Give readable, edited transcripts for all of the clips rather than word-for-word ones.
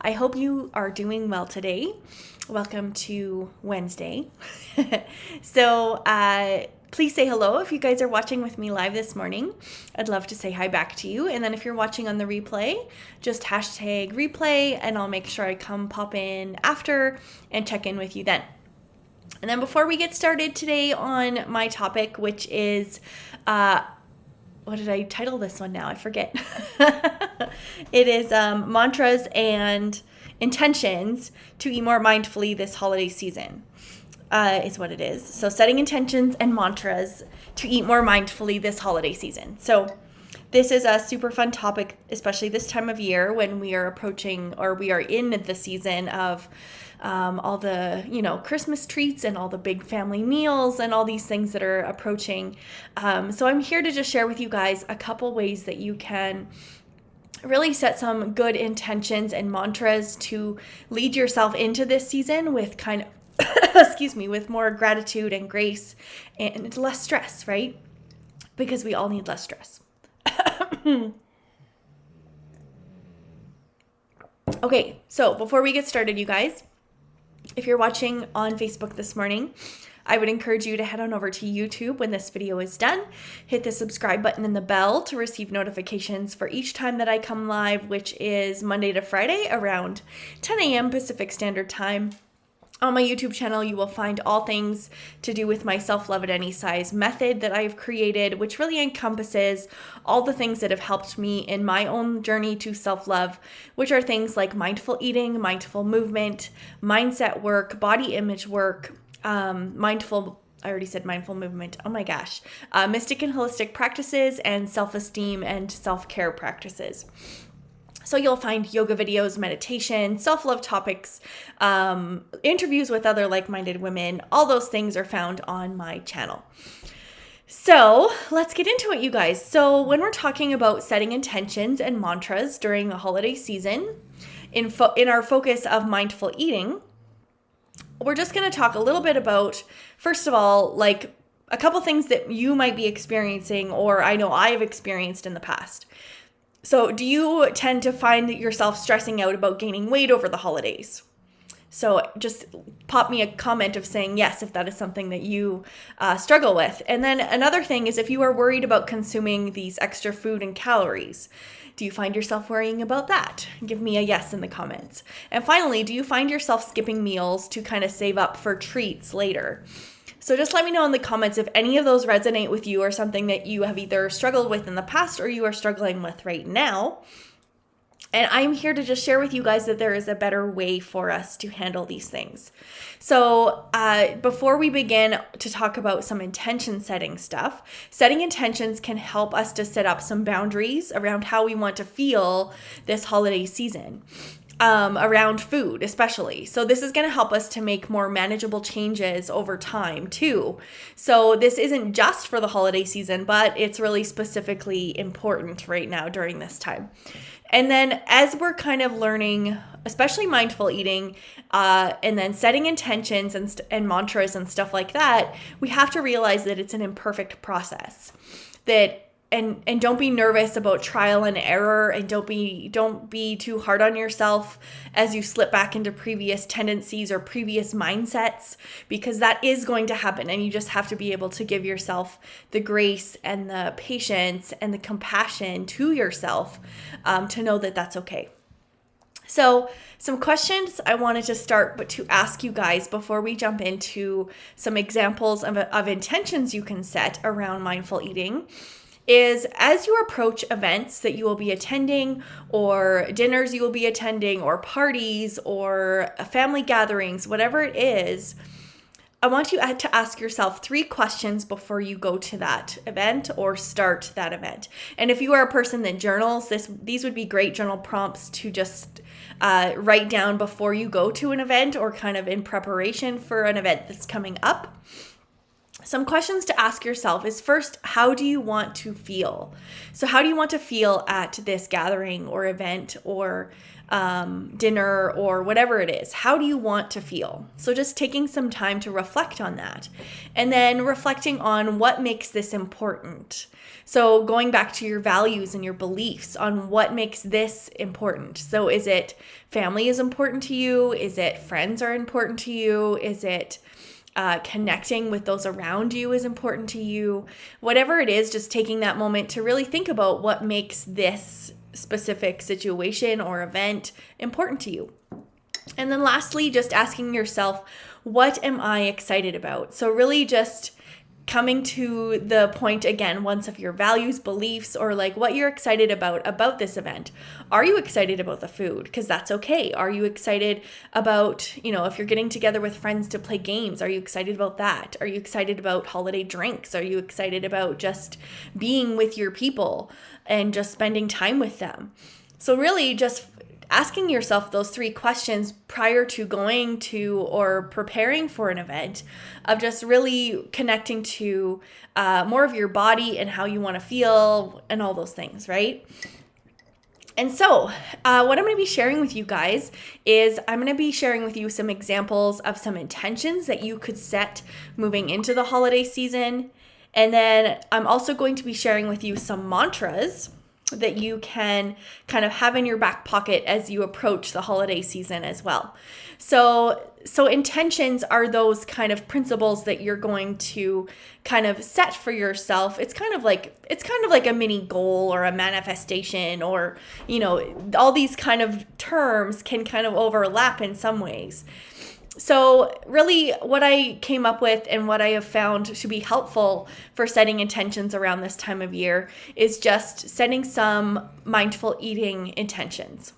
I hope you are doing well today. Welcome to Wednesday. Please say hello if you guys are watching with me live this morning. I'd love to say hi back to you. And then if you're watching on the replay, just hashtag replay and I'll make sure I come pop in after and check in with you then. And then before we get started today on my topic, which is, what did I title this one now? I forget. It is mantras and intentions to eat more mindfully this holiday season. Is what it is. So setting intentions and mantras to eat more mindfully this holiday season. So this is a super fun topic, especially this time of year when we are approaching or we are in the season of all the, Christmas treats and all the big family meals and all these things that are approaching. So I'm here to just share with you guys a couple ways that you can really set some good intentions and mantras to lead yourself into this season with kind of with more gratitude and grace and less stress, right? Because we all need less stress. Okay, so before we get started, you guys, if you're watching on Facebook this morning, I would encourage you to head on over to YouTube when this video is done. Hit the subscribe button and the bell to receive notifications for each time that I come live, which is Monday to Friday around 10 a.m. Pacific Standard Time. On my YouTube channel, you will find all things to do with my self-love at any size method that I've created, which really encompasses all the things that have helped me in my own journey to self-love, which are things like mindful eating, mindful movement, mindset work, body image work, I already said mindful movement. Oh my gosh. Mystic and holistic practices and self-esteem and self-care practices. So you'll find yoga videos, meditation, self-love topics, interviews with other like-minded women. All those things are found on my channel. So let's get into it, you guys. So when we're talking about setting intentions and mantras during the holiday season, in our focus of mindful eating, we're just going to talk a little bit about, first of all, like a couple things that you might be experiencing or I know I've experienced in the past. So do you tend to find yourself stressing out about gaining weight over the holidays? So just pop me a comment of saying yes if that is something that you struggle with. And then another thing is if you are worried about consuming these extra food and calories, do you find yourself worrying about that? Give me a yes in the comments. And finally, do you find yourself skipping meals to kind of save up for treats later? So just let me know in the comments if any of those resonate with you or something that you have either struggled with in the past or you are struggling with right now. And I'm here to just share with you guys that there is a better way for us to handle these things. So before we begin to talk about some intention setting stuff, setting intentions can help us to set up some boundaries around how we want to feel this holiday season. Around food, especially. So this is going to help us to make more manageable changes over time too. So this isn't just for the holiday season, but it's really specifically important right now during this time. And then as we're kind of learning, especially mindful eating, and then setting intentions and mantras and stuff like that, we have to realize that it's an imperfect process. And don't be nervous about trial and error, and don't be too hard on yourself as you slip back into previous tendencies or previous mindsets, because that is going to happen, and you just have to be able to give yourself the grace and the patience and the compassion to yourself to know that that's okay. So some questions I wanted to start but to ask you guys before we jump into some examples of intentions you can set around mindful eating is, as you approach events that you will be attending or dinners you will be attending or parties or family gatherings, whatever it is, I want you to ask yourself 3 questions before you go to that event or start that event. And if you are a person that journals, these would be great journal prompts to just write down before you go to an event or kind of in preparation for an event that's coming up. Some questions to ask yourself is, first, how do you want to feel? So how do you want to feel at this gathering or event or dinner or whatever it is. How do you want to feel? So just taking some time to reflect on that, and then reflecting on what makes this important. So going back to your values and your beliefs on what makes this important. So is it family is important to you? Is it friends are important to you? Is it connecting with those around you is important to you? Whatever it is, just taking that moment to really think about what makes this specific situation or event important to you. And then lastly, just asking yourself, what am I excited about? So really just coming to the point again, once of your values, beliefs, or like what you're excited about this event. Are you excited about the food? Because that's okay. Are you excited about, if you're getting together with friends to play games, are you excited about that? Are you excited about holiday drinks? Are you excited about just being with your people and just spending time with them? So really just asking yourself those 3 questions prior to going to or preparing for an event, of just really connecting to more of your body and how you want to feel and all those things, right? And so what I'm going to be sharing with you guys is I'm going to be sharing with you some examples of some intentions that you could set moving into the holiday season. And then I'm also going to be sharing with you some mantras that you can kind of have in your back pocket as you approach the holiday season as well. So intentions are those kind of principles that you're going to kind of set for yourself. It's kind of like a mini goal or a manifestation, or all these kind of terms can kind of overlap in some ways. So really what I came up with and what I have found to be helpful for setting intentions around this time of year is just setting some mindful eating intentions.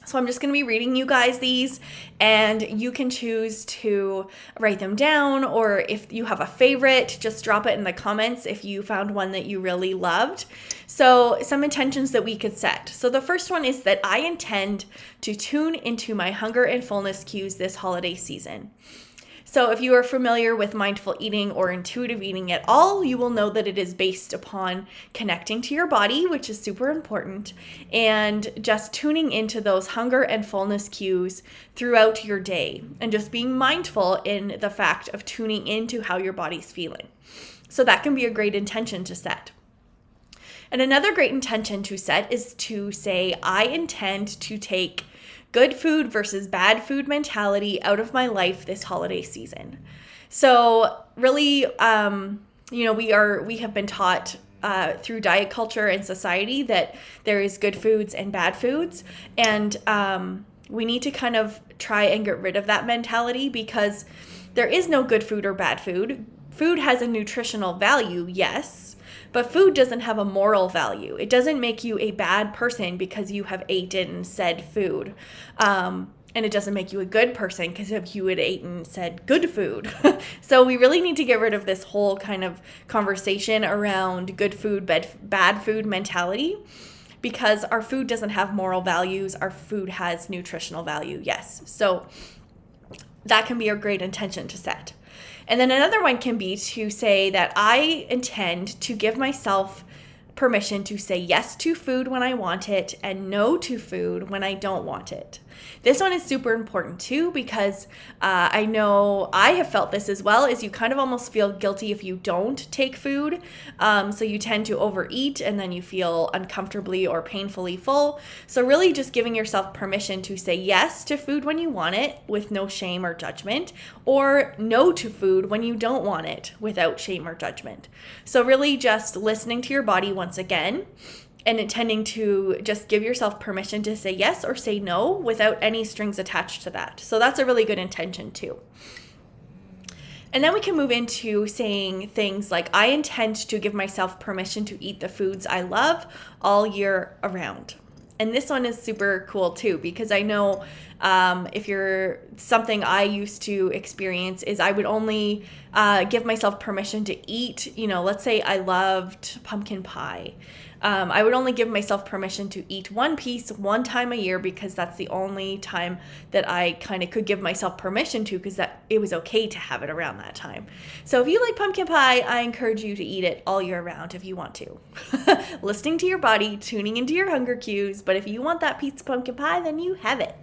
So I'm just going to be reading you guys these, and you can choose to write them down, or if you have a favorite, just drop it in the comments if you found one that you really loved. So some intentions that we could set. So the first one is that I intend to tune into my hunger and fullness cues this holiday season. So if you are familiar with mindful eating or intuitive eating at all, you will know that it is based upon connecting to your body, which is super important, and just tuning into those hunger and fullness cues throughout your day, and just being mindful in the fact of tuning into how your body's feeling. So that can be a great intention to set. And another great intention to set is to say, I intend to take good food versus bad food mentality out of my life this holiday season. So really, we have been taught through diet culture and society that there is good foods and bad foods. And we need to kind of try and get rid of that mentality, because there is no good food or bad food. Food has a nutritional value, yes. But food doesn't have a moral value. It doesn't make you a bad person because you have eaten said food. And it doesn't make you a good person because if you had eaten said good food. So we really need to get rid of this whole kind of conversation around good food, bad food mentality, because our food doesn't have moral values. Our food has nutritional value, yes. So that can be a great intention to set. And then another one can be to say that I intend to give myself permission to say yes to food when I want it and no to food when I don't want it. This one is super important too, because I know I have felt this as well, is you kind of almost feel guilty if you don't take food. So you tend to overeat and then you feel uncomfortably or painfully full. So really just giving yourself permission to say yes to food when you want it with no shame or judgment, or no to food when you don't want it without shame or judgment. So really just listening to your body once again, and intending to just give yourself permission to say yes or say no without any strings attached to that. So that's a really good intention too. And then we can move into saying things like, I intend to give myself permission to eat the foods I love all year around. And this one is super cool too, because I know if you're something I used to experience is I would only give myself permission to eat, let's say I loved pumpkin pie. I would only give myself permission to eat one piece one time a year because that's the only time that I kind of could give myself permission to, because that it was okay to have it around that time. So if you like pumpkin pie, I encourage you to eat it all year round if you want to. Listening to your body, tuning into your hunger cues, but if you want that piece of pumpkin pie, then you have it.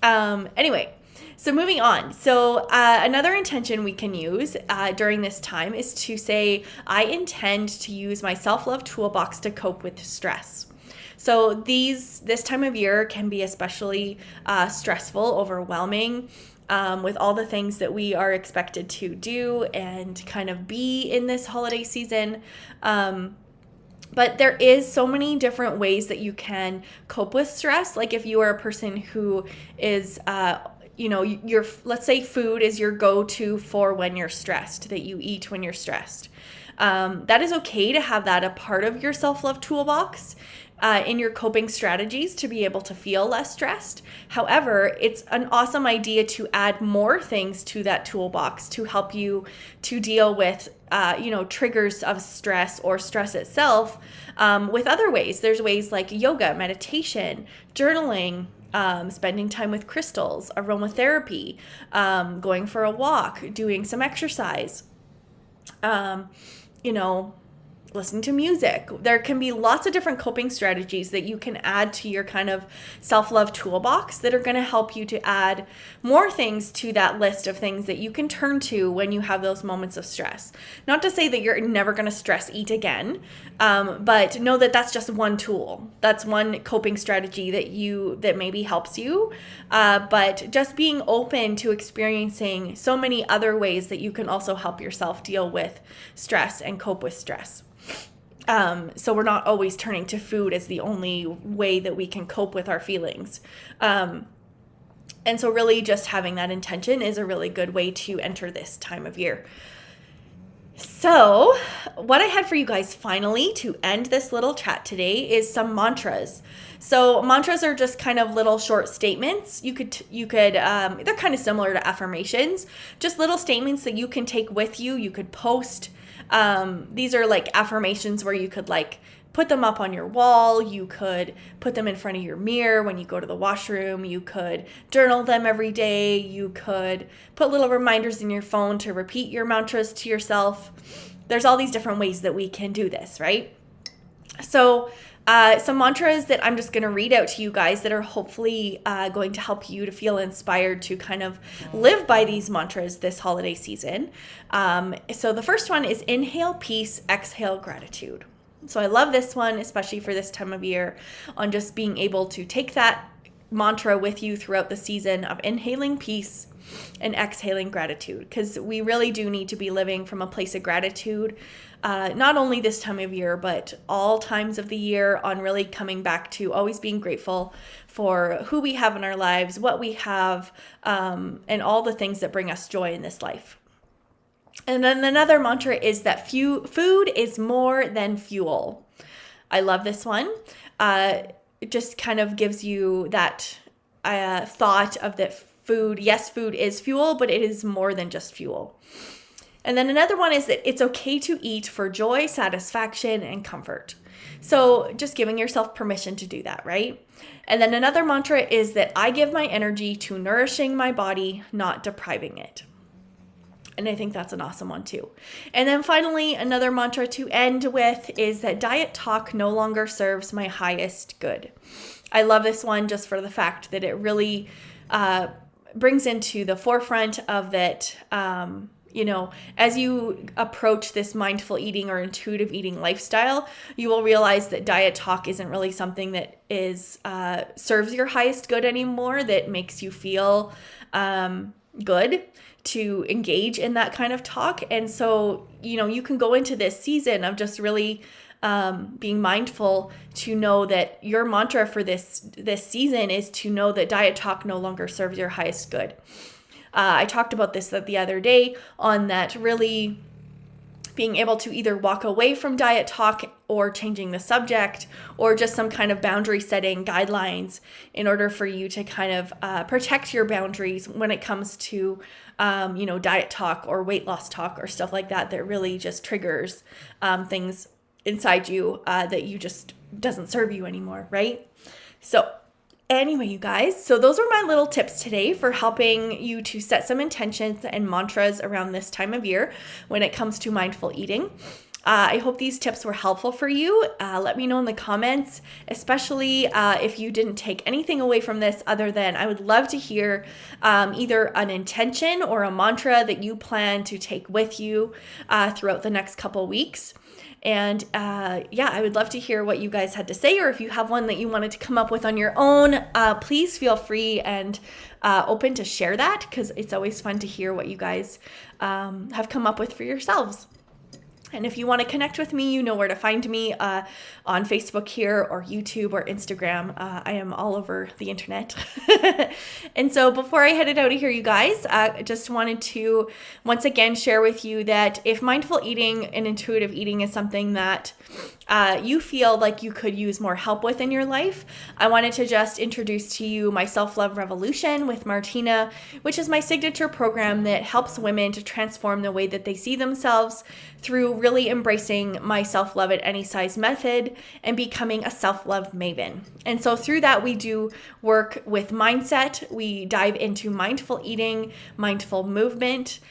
Anyway, so moving on. So another intention we can use during this time is to say, I intend to use my self-love toolbox to cope with stress. So this time of year can be especially stressful, overwhelming, with all the things that we are expected to do and kind of be in this holiday season. But there is so many different ways that you can cope with stress. Like if you are a person who is, let's say food is your go-to for when you're stressed, that you eat when you're stressed. That is okay to have that a part of your self-love toolbox in your coping strategies to be able to feel less stressed. However, it's an awesome idea to add more things to that toolbox to help you to deal with triggers of stress or stress itself with other ways. There's ways like yoga, meditation, journaling, spending time with crystals, aromatherapy, going for a walk, doing some exercise, listening to music. There can be lots of different coping strategies that you can add to your kind of self-love toolbox that are going to help you to add more things to that list of things that you can turn to when you have those moments of stress. Not to say that you're never going to stress eat again, but know that that's just one tool. That's one coping strategy that maybe helps you. But just being open to experiencing so many other ways that you can also help yourself deal with stress and cope with stress. So we're not always turning to food as the only way that we can cope with our feelings. And so really just having that intention is a really good way to enter this time of year. So what I had for you guys finally to end this little chat today is some mantras. So mantras are just kind of little short statements. You could they're kind of similar to affirmations, just little statements that you can take with you. You could post. These are like affirmations where you could like put them up on your wall. You could put them in front of your mirror when you go to the washroom. You could journal them every day. You could put little reminders in your phone to repeat your mantras to yourself. There's all these different ways that we can do this, right? So some mantras that I'm just going to read out to you guys that are hopefully going to help you to feel inspired to kind of live by these mantras this holiday season. So the first one is inhale peace, exhale gratitude. So I love this one, especially for this time of year, on just being able to take that mantra with you throughout the season of inhaling peace and exhaling gratitude, because we really do need to be living from a place of gratitude, not only this time of year, but all times of the year, on really coming back to always being grateful for who we have in our lives, what we have, and all the things that bring us joy in this life. And then another mantra is that food is more than fuel. I love this one. It just kind of gives you that thought of that food. Yes, food is fuel, but it is more than just fuel. And then another one is that it's okay to eat for joy, satisfaction, and comfort. So just giving yourself permission to do that, right? And then another mantra is that I give my energy to nourishing my body, not depriving it. And I think that's an awesome one too. And then finally, another mantra to end with is that diet talk no longer serves my highest good. I love this one just for the fact that it really brings into the forefront of that, as you approach this mindful eating or intuitive eating lifestyle, you will realize that diet talk isn't really something that is serves your highest good anymore, that makes you feel good to engage in that kind of talk. And so, you can go into this season of just really being mindful to know that your mantra for this season is to know that diet talk no longer serves your highest good. I talked about this the other day on that, really being able to either walk away from diet talk or changing the subject, or just some kind of boundary setting guidelines in order for you to kind of protect your boundaries when it comes to diet talk or weight loss talk or stuff like that really just triggers things inside you that you just doesn't serve you anymore, right? So anyway, you guys, so those are my little tips today for helping you to set some intentions and mantras around this time of year when it comes to mindful eating. I hope these tips were helpful for you. Let me know in the comments, especially if you didn't take anything away from this other than I would love to hear either an intention or a mantra that you plan to take with you throughout the next couple weeks. And I would love to hear what you guys had to say, or if you have one that you wanted to come up with on your own, please feel free and open to share that, because it's always fun to hear what you guys have come up with for yourselves. And if you want to connect with me, you know where to find me on Facebook here, or YouTube, or Instagram. I am all over the internet. And so before I headed out of here, you guys, I just wanted to once again share with you that if mindful eating and intuitive eating is something that you feel like you could use more help with in your life, I wanted to just introduce to you my Self-Love Revolution with Martina, which is my signature program that helps women to transform the way that they see themselves through really embracing my self-love at any size method and becoming a self-love maven. And so through that, we do work with mindset. We dive into mindful eating, mindful movement,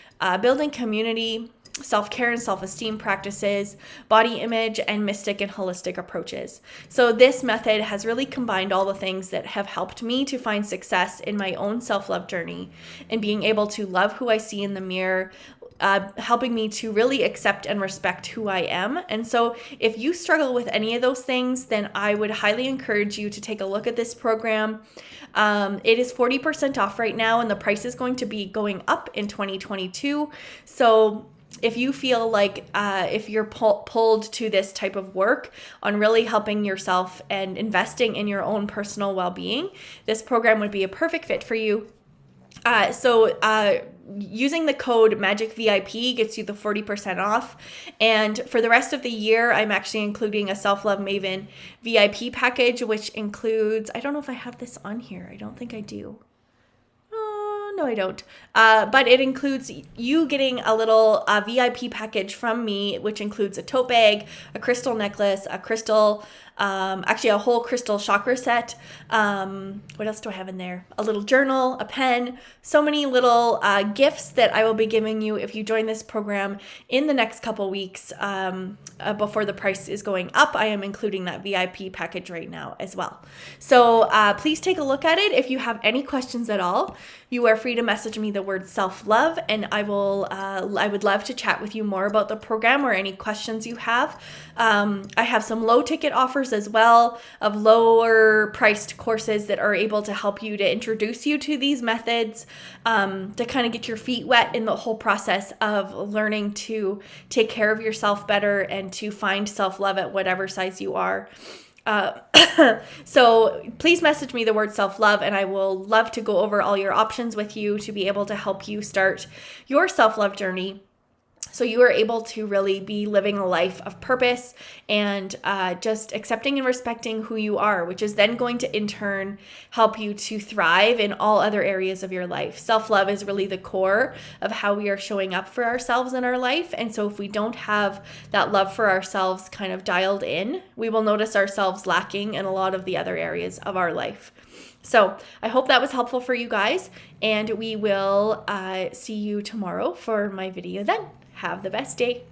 building community, self-care and self-esteem practices, body image, and mystic and holistic approaches. So this method has really combined all the things that have helped me to find success in my own self-love journey and being able to love who I see in the mirror, helping me to really accept and respect who I am. And so if you struggle with any of those things, then I would highly encourage you to take a look at this program. It is 40% off right now, and the price is going to be going up in 2022. So if you feel like if you're pulled to this type of work on really helping yourself and investing in your own personal well-being, this program would be a perfect fit for you. Using the code MAGICVIP gets you the 40% off. And for the rest of the year, I'm actually including a Self-Love Maven VIP package, which includes, I don't know if I have this on here. I don't think I do. No, I don't. But it includes you getting a little VIP package from me, which includes a tote bag, a crystal necklace, a crystal, actually a whole crystal chakra set. What else do I have in there? A little journal, a pen, so many little gifts that I will be giving you if you join this program in the next couple weeks before the price is going up. I am including that VIP package right now as well. So please take a look at it. If you have any questions at all, you are free to message me the word self-love, and I would love to chat with you more about the program or any questions you have. I have some low ticket offers as well of lower priced courses that are able to help you to introduce you to these methods, to kind of get your feet wet in the whole process of learning to take care of yourself better and to find self-love at whatever size you are. So please message me the word self-love, and I will love to go over all your options with you to be able to help you start your self-love journey, so you are able to really be living a life of purpose and just accepting and respecting who you are, which is then going to in turn help you to thrive in all other areas of your life. Self-love is really the core of how we are showing up for ourselves in our life. And so if we don't have that love for ourselves kind of dialed in, we will notice ourselves lacking in a lot of the other areas of our life. So I hope that was helpful for you guys, and we will see you tomorrow for my video then. Have the best day.